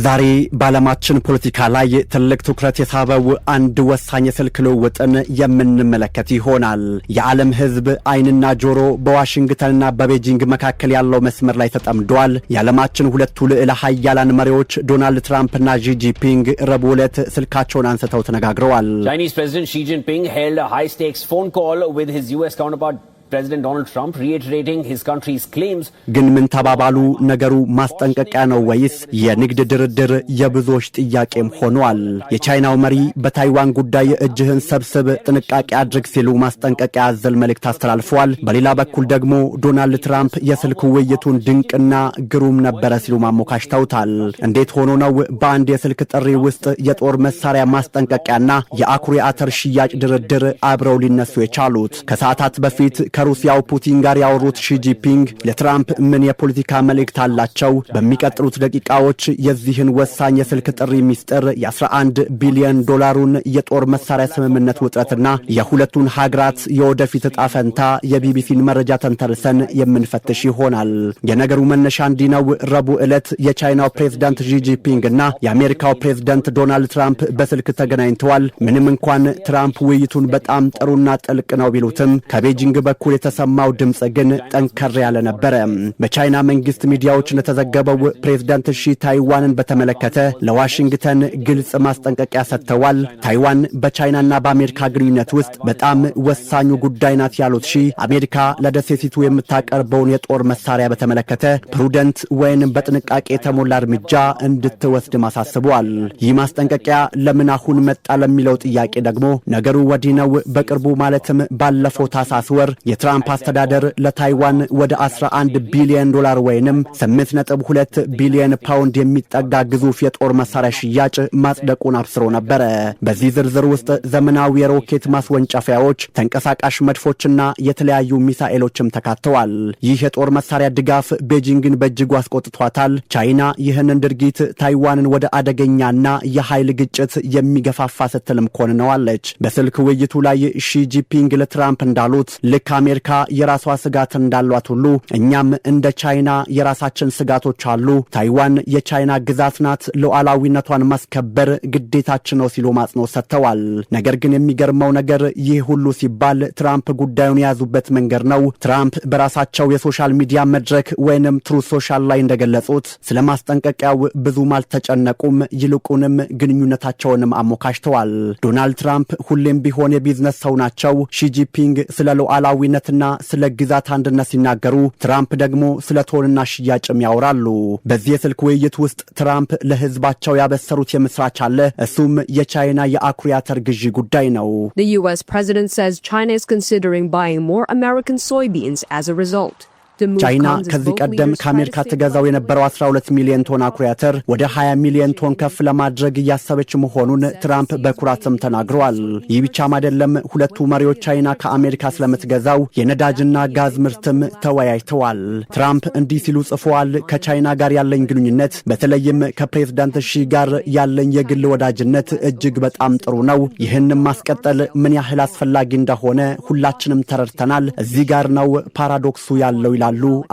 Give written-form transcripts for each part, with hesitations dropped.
ዛሬ ባለማችን ፖለቲካ ላይ ትልቅ ትኩረት የሳበው አንድ ወሳኝ የስልክ ልውውጥን የምንመለከት ይሆናል። የዓለም ሕዝብ አይንና ጆሮ በዋሽንግተንና በቤጂንግ መካከል ያለው መስመር ላይ ተጠምዷል። የዓለማችን ሁለቱ ልዕለ ኃያላን መሪዎች ዶናልድ ትራምፕና ሺ ጂንፒንግ ረቡዕ ዕለት ስልካቸውን አንስተው ተነጋግረዋል። Chinese President Xi Jinping held a high-stakes phone call with his US counterpart President Donald Trump, reiterating his country's claims. ግን ምን ተባባሉ? ነገሩ ማስጠንቀቂያ ነው ወይስ የንግድ ድርድር? የብዙዎች ጥያቄም ሆኗል። የቻይናው መሪ በታይዋን ጉዳይ እጅህን ሰብስብ፣ ጥንቃቄ አድርግ ሲሉ ማስጠንቀቂያ አዘል መልእክት አስተላልፈዋል። በሌላ በኩል ደግሞ ዶናልድ ትራምፕ የስልክ ውይይቱን ድንቅና ግሩም ነበረ ሲሉ ማሞካሽተውታል። እንዴት ሆኖ ነው በአንድ የስልክ ጥሪ ውስጥ የጦር መሳሪያ ማስጠንቀቂያና የአኩሪ አተር ሽያጭ ድርድር አብረው ሊነሱ የቻሉት? ከሰዓታት በፊት ከሩሲያው ፑቲን ጋር ያወሩት ሺ ጂንፒንግ ለትራምፕ ምን የፖለቲካ መልእክት አላቸው? በሚቀጥሉት ደቂቃዎች የዚህን ወሳኝ የስልክ ጥሪ ሚስጥር፣ የ11 ቢሊዮን ዶላሩን የጦር መሳሪያ ስምምነት ውጥረትና የሁለቱን ሀገራት የወደፊት ዕጣ ፈንታ የቢቢሲን መረጃ ተንተርሰን የምንፈትሽ ይሆናል። የነገሩ መነሻ እንዲህ ነው። ረቡዕ ዕለት የቻይናው ፕሬዝዳንት ሺ ጂንፒንግ እና የአሜሪካው ፕሬዝዳንት ዶናልድ ትራምፕ በስልክ ተገናኝተዋል። ምንም እንኳን ትራምፕ ውይይቱን በጣም ጥሩና ጥልቅ ነው ቢሉትም ከቤጂንግ በኩል የተሰማው ድምጽ ግን ጠንከር ያለ ነበረ። በቻይና መንግስት ሚዲያዎች እንደተዘገበው ፕሬዝዳንት ሺ ታይዋንን በተመለከተ ለዋሽንግተን ግልጽ ማስጠንቀቂያ ሰጥተዋል። ታይዋን በቻይናና በአሜሪካ ግንኙነት ውስጥ በጣም ወሳኙ ጉዳይ ናት ያሉት ሺ አሜሪካ ለደሴቲቱ የምታቀርበውን የጦር መሳሪያ በተመለከተ ፕሩደንት ወይንም በጥንቃቄ የተሞላ እርምጃ እንድትወስድ ማሳስበዋል። ይህ ማስጠንቀቂያ ለምን አሁን መጣ ለሚለው ጥያቄ ደግሞ ነገሩ ወዲህ ነው። በቅርቡ ማለትም ባለፈው ታህሳስ ወር የትራምፕ አስተዳደር ለታይዋን ወደ 11 ቢሊዮን ዶላር ወይንም 8.2 ቢሊዮን ፓውንድ የሚጠጋ ግዙፍ የጦር መሳሪያ ሽያጭ ማጽደቁን አብስሮ ነበረ። በዚህ ዝርዝር ውስጥ ዘመናዊ የሮኬት ማስወንጨፊያዎች፣ ተንቀሳቃሽ መድፎችና የተለያዩ ሚሳኤሎችም ተካተዋል። ይህ የጦር መሳሪያ ድጋፍ ቤጂንግን በእጅጉ አስቆጥቷታል። ቻይና ይህንን ድርጊት ታይዋንን ወደ አደገኛና የኃይል ግጭት የሚገፋፋ ስትልም ኮንነዋለች። በስልክ ውይይቱ ላይ ሺ ጂንፒንግ ለትራምፕ እንዳሉት ልክ አሜሪካ የራሷ ስጋት እንዳሏት ሁሉ እኛም እንደ ቻይና የራሳችን ስጋቶች አሉ። ታይዋን የቻይና ግዛት ናት፣ ሉዓላዊነቷን ማስከበር ግዴታችን ነው ሲሉ ማጽንኦት ሰጥተዋል። ነገር ግን የሚገርመው ነገር ይህ ሁሉ ሲባል ትራምፕ ጉዳዩን የያዙበት መንገድ ነው። ትራምፕ በራሳቸው የሶሻል ሚዲያ መድረክ ወይንም ትሩዝ ሶሻል ላይ እንደገለጹት ስለ ማስጠንቀቂያው ብዙም አልተጨነቁም፣ ይልቁንም ግንኙነታቸውንም አሞካሽተዋል። ዶናልድ ትራምፕ ሁሌም ቢሆን የቢዝነስ ሰው ናቸው። ሺ ጂንፒንግ ስለ ሉዓላዊነትና ስለ ግዛት አንድነት ሲናገሩ፣ ትራምፕ ደግሞ ስለ ቶንና ሽያጭም ያወራሉ። በዚህ የስልክ ውይይት ውስጥ ትራምፕ ለሕዝባቸው ያበሰሩት የምስራች አለ። እሱም የቻይና የአኩሪ አተር ግዢ ጉዳይ ነው። The US president says China is considering buying more American soybeans as a result. ቻይና ከዚህ ቀደም ከአሜሪካ ትገዛው የነበረው 12 ሚሊዮን ቶን አኩሪ አተር ወደ 20 ሚሊዮን ቶን ከፍ ለማድረግ እያሰበች መሆኑን ትራምፕ በኩራትም ተናግረዋል። ይህ ብቻም አይደለም። ሁለቱ መሪዎች ቻይና ከአሜሪካ ስለምትገዛው የነዳጅና ጋዝ ምርትም ተወያይተዋል። ትራምፕ እንዲህ ሲሉ ጽፈዋል። ከቻይና ጋር ያለኝ ግንኙነት በተለይም ከፕሬዝዳንት ሺ ጋር ያለኝ የግል ወዳጅነት እጅግ በጣም ጥሩ ነው። ይህንም ማስቀጠል ምን ያህል አስፈላጊ እንደሆነ ሁላችንም ተረድተናል። እዚህ ጋር ነው ፓራዶክሱ ያለው ይላሉ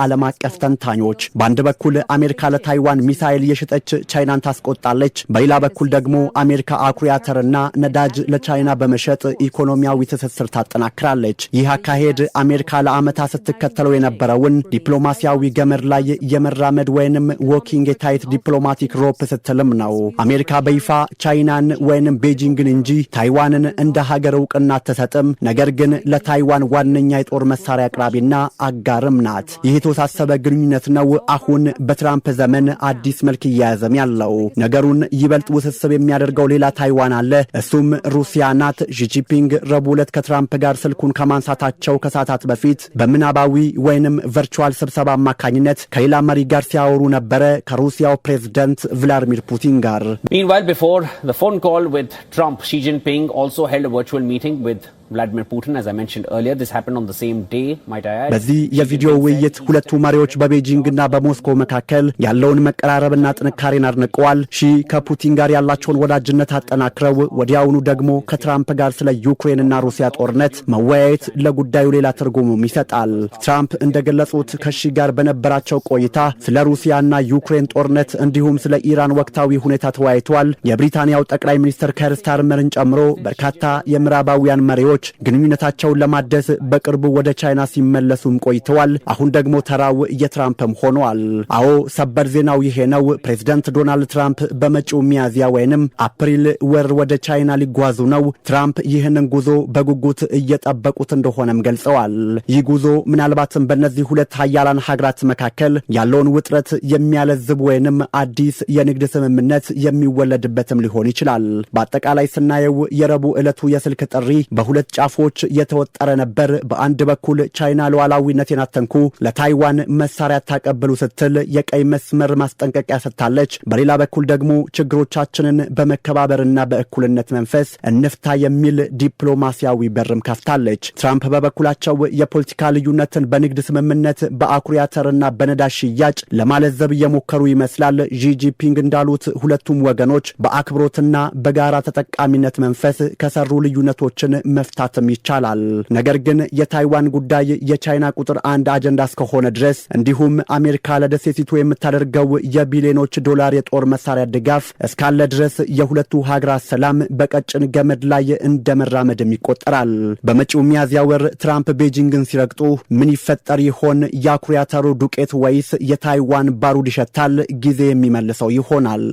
ዓለም አቀፍ ተንታኞች። በአንድ በኩል አሜሪካ ለታይዋን ሚሳኤል እየሸጠች ቻይናን ታስቆጣለች። በሌላ በኩል ደግሞ አሜሪካ አኩሪ አተርና ነዳጅ ለቻይና በመሸጥ ኢኮኖሚያዊ ትስስር ታጠናክራለች። ይህ አካሄድ አሜሪካ ለዓመታት ስትከተለው የነበረውን ዲፕሎማሲያዊ ገመድ ላይ የመራመድ ወይንም ዎኪንግ ታይት ዲፕሎማቲክ ሮፕ ስትልም ነው። አሜሪካ በይፋ ቻይናን ወይንም ቤጂንግን እንጂ ታይዋንን እንደ ሀገር ዕውቅና አትሰጥም። ነገር ግን ለታይዋን ዋነኛ የጦር መሳሪያ አቅራቢና አጋርም ናት። ይህ የተወሳሰበ ግንኙነት ነው አሁን በትራምፕ ዘመን አዲስ መልክ እየያዘም ያለው። ነገሩን ይበልጥ ውስብስብ የሚያደርገው ሌላ ታይዋን አለ። እሱም ሩሲያ ናት። ሺ ጂንፒንግ ረቡዕ ዕለት ከትራምፕ ጋር ስልኩን ከማንሳታቸው ከሰዓታት በፊት በምናባዊ ወይንም ቨርቹዋል ስብሰባ አማካኝነት ከሌላ መሪ ጋር ሲያወሩ ነበረ፣ ከሩሲያው ፕሬዝዳንት ቭላዲሚር ፑቲን ጋር። Meanwhile, before the phone call with Trump, Xi Jinping also held a virtual meeting with Vladimir Putin. As I mentioned earlier, this happened on the same day, might I add. በዚህ የቪዲዮ ውይይት ሁለቱ መሪዎች በቤጂንግና በሞስኮ መካከል ያለውን መቀራረብና ጥንካሬን አድንቀዋል። ሺ ከፑቲን ጋር ያላቸውን ወዳጅነት አጠናክረው ወዲያውኑ ደግሞ ከትራምፕ ጋር ስለ ዩክሬንና ሩሲያ ጦርነት መወያየት ለጉዳዩ ሌላ ትርጉም ይሰጣል። ትራምፕ እንደገለጹት ከሺ ጋር በነበራቸው ቆይታ ስለ ሩሲያና ዩክሬን ጦርነት እንዲሁም ስለ ኢራን ወቅታዊ ሁኔታ ተወያይተዋል። የብሪታንያው ጠቅላይ ሚኒስትር ኬር ስታርመርን ጨምሮ በርካታ የምዕራባውያን መሪዎች ግንኙነታቸውን ለማደስ በቅርቡ ወደ ቻይና ሲመለሱም ቆይተዋል። አሁን ደግሞ ተራው የትራምፕም ሆኗል። አዎ ሰበር ዜናው ይሄ ነው። ፕሬዝዳንት ዶናልድ ትራምፕ በመጪው ሚያዝያ ወይንም አፕሪል ወር ወደ ቻይና ሊጓዙ ነው። ትራምፕ ይህንን ጉዞ በጉጉት እየጠበቁት እንደሆነም ገልጸዋል። ይህ ጉዞ ምናልባትም በእነዚህ ሁለት ሀያላን ሀገራት መካከል ያለውን ውጥረት የሚያለዝብ ወይንም አዲስ የንግድ ስምምነት የሚወለድበትም ሊሆን ይችላል። በአጠቃላይ ስናየው የረቡዕ ዕለቱ የስልክ ጥሪ በሁለት ጫፎች የተወጠረ ነበር። በአንድ በኩል ቻይና ሉዓላዊነቴን አትንኩ፣ ለታይዋን መሳሪያ ታቀብሉ ስትል የቀይ መስመር ማስጠንቀቂያ ሰጥታለች። በሌላ በኩል ደግሞ ችግሮቻችንን በመከባበርና በእኩልነት መንፈስ እንፍታ የሚል ዲፕሎማሲያዊ በርም ከፍታለች። ትራምፕ በበኩላቸው የፖለቲካ ልዩነትን በንግድ ስምምነት በአኩሪ አተርና በነዳጅ ሽያጭ ለማለዘብ እየሞከሩ ይመስላል። ዢ ጂንፒንግ እንዳሉት ሁለቱም ወገኖች በአክብሮትና በጋራ ተጠቃሚነት መንፈስ ከሰሩ ልዩነቶችን መፍታትም ይቻላል። ነገር ግን የታይዋን ጉዳይ የቻይና ቁጥር አንድ አጀንዳ እስከሆነ ድረስ እንዲሁም አሜሪካ ለደሴቲቱ የምታደርገው የቢሊዮኖች ዶላር የጦር መሳሪያ ድጋፍ እስካለ ድረስ የሁለቱ ሀገራት ሰላም በቀጭን ገመድ ላይ እንደመራመድም ይቆጠራል። በመጪው ሚያዝያ ወር ትራምፕ ቤጂንግን ሲረግጡ ምን ይፈጠር ይሆን? የአኩሪ አተሩ ዱቄት ወይስ የታይዋን ባሩድ ይሸታል? ጊዜ የሚመልሰው ይሆናል።